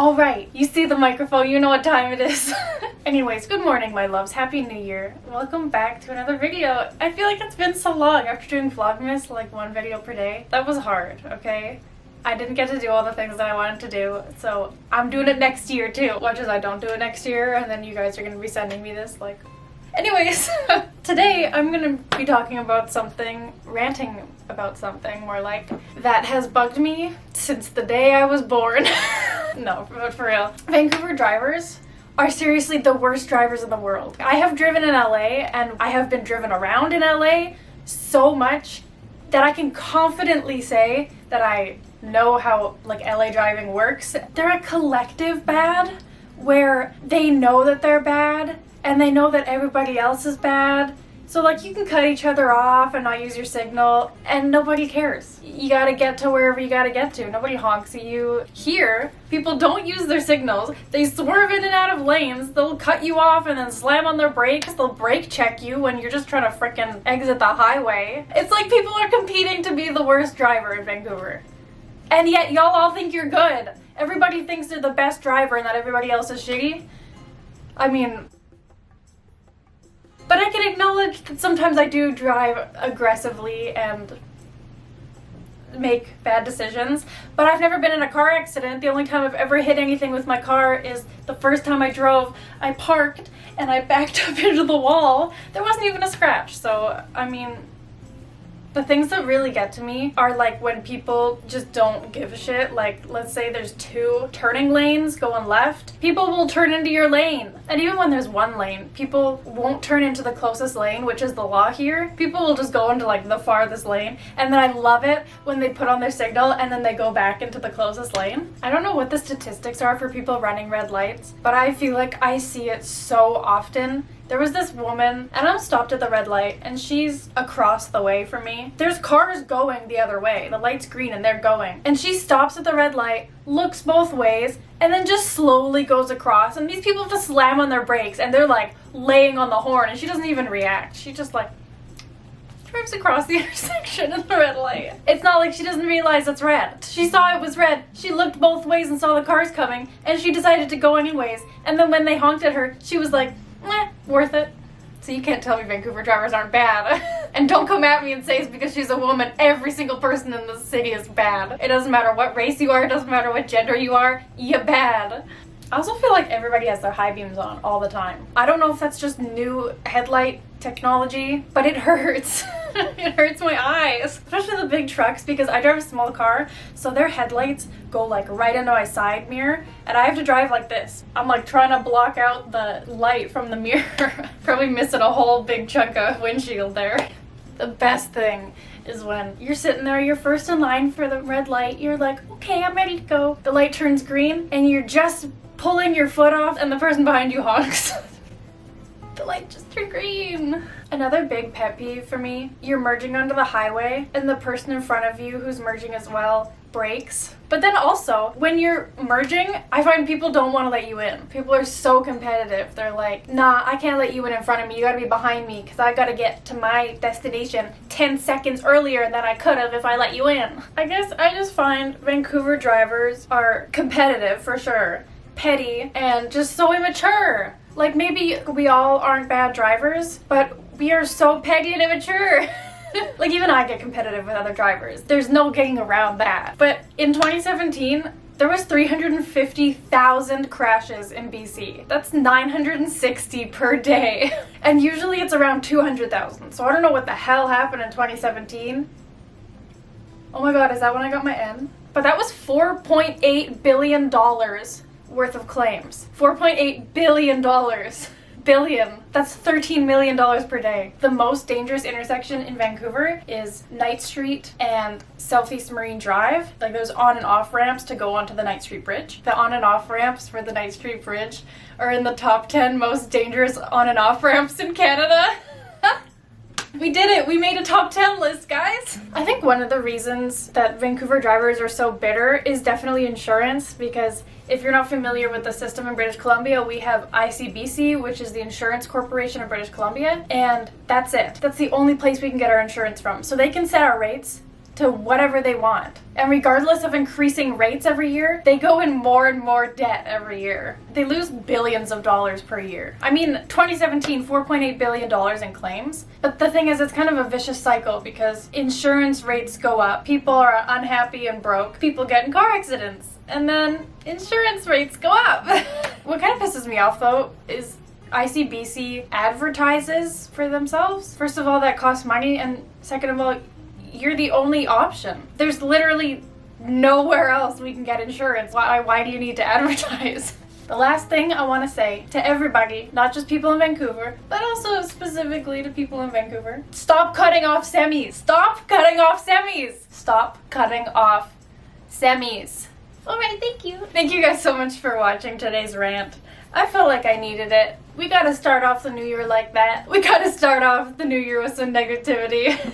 All right, you see the microphone, you know what time it is. Anyways, good morning, my loves. Happy New Year. Welcome back to another video. I feel like it's been so long after doing Vlogmas, like one video per day. That was hard, okay? I didn't get to do all the things that I wanted to do, so I'm doing it next year too. Watch as I don't do it next year, and then you guys are gonna be sending me this, like... Anyways, today I'm gonna be talking about something, ranting about something more like, that has bugged me since the day I was born. No, but for real. Vancouver drivers are seriously the worst drivers in the world. I have driven in LA and I have been driven around in LA so much that I can confidently say that I know how like LA driving works. They're a collective bad where they know that they're bad and they know that everybody else is bad. So like you can cut each other off and not use your signal and nobody cares. You gotta get to wherever you gotta get to. Nobody honks at you. Here, people don't use their signals. They swerve in and out of lanes. They'll cut you off and then slam on their brakes. They'll brake check you when you're just trying to frickin' exit the highway. It's like people are competing to be the worst driver in Vancouver. And yet y'all all think you're good. Everybody thinks they're the best driver and that everybody else is shitty. I mean... But I can acknowledge that sometimes I do drive aggressively and make bad decisions, but I've never been in a car accident. The only time I've ever hit anything with my car is the first time I drove. I parked and I backed up into the wall. There wasn't even a scratch, so I mean, the things that really get to me are like when people just don't give a shit. Like, let's say there's two turning lanes going left. People will turn into your lane. And even when there's one lane, people won't turn into the closest lane, which is the law here. People will just go into like the farthest lane. And then I love it when they put on their signal and then they go back into the closest lane. I don't know what the statistics are for people running red lights, but I feel like I see it so often. There was this woman, and I'm stopped at the red light, and she's across the way from me. There's cars going the other way. The light's green and they're going. And she stops at the red light, looks both ways, and then just slowly goes across. And these people have to slam on their brakes, and they're like laying on the horn, and she doesn't even react. She just like drives across the intersection in the red light. It's not like she doesn't realize it's red. She saw it was red. She looked both ways and saw the cars coming, and she decided to go anyways. And then when they honked at her, she was like, worth it. So you can't tell me Vancouver drivers aren't bad. And don't come at me and say it's because she's a woman. Every single person in this city is bad. It doesn't matter what race you are, it doesn't matter what gender you are, you're bad. I also feel like everybody has their high beams on all the time. I don't know if that's just new headlight technology, but it hurts. It hurts my eyes. Especially the big trucks, because I drive a small car, so their headlights go like right into my side mirror, and I have to drive like this. I'm like trying to block out the light from the mirror. Probably missing a whole big chunk of windshield there. The best thing is when you're sitting there, you're first in line for the red light, you're like, okay, I'm ready to go. The light turns green, and you're just pulling your foot off, and the person behind you honks. The light just turned green. Another big pet peeve for me, you're merging onto the highway and the person in front of you who's merging as well brakes. But then also, when you're merging, I find people don't want to let you in. People are so competitive. They're like, nah, I can't let you in front of me. You gotta be behind me because I gotta get to my destination 10 seconds earlier than I could have if I let you in. I guess I just find Vancouver drivers are competitive for sure, petty, and just so immature. Like, maybe we all aren't bad drivers, but we are so petty and immature. Like, even I get competitive with other drivers. There's no getting around that. But in 2017, there was 350,000 crashes in BC. That's 960 per day. And usually it's around 200,000. So I don't know what the hell happened in 2017. Oh my god, is that when I got my N? But that was $4.8 billion worth of claims. $4.8 billion. Billion. That's $13 million per day. The most dangerous intersection in Vancouver is Knight Street and Southeast Marine Drive. Like, there's on and off ramps to go onto the Knight Street Bridge. The on and off ramps for the Knight Street Bridge are in the top 10 most dangerous on and off ramps in Canada. We did it! We made a top 10 list, guys! I think one of the reasons that Vancouver drivers are so bitter is definitely insurance, because if you're not familiar with the system in British Columbia, we have ICBC, which is the Insurance Corporation of British Columbia, and that's it. That's the only place we can get our insurance from. So they can set our rates to to whatever they want. And regardless of increasing rates every year, they go in more and more debt every year. They lose billions of dollars per year. I mean, 2017, $4.8 billion in claims. But the thing is, it's kind of a vicious cycle because insurance rates go up, people are unhappy and broke, people get in car accidents, and then insurance rates go up. What kind of pisses me off though is ICBC advertises for themselves. First of all, that costs money, and second of all, you're the only option. There's literally nowhere else we can get insurance. Why do you need to advertise? The last thing I want to say to everybody, not just people in Vancouver, but also specifically to people in Vancouver, stop cutting off semis. Stop cutting off semis. Stop cutting off semis. Alright, thank you. Thank you guys so much for watching today's rant. I felt like I needed it. We gotta start off the new year like that. We gotta start off the new year with some negativity.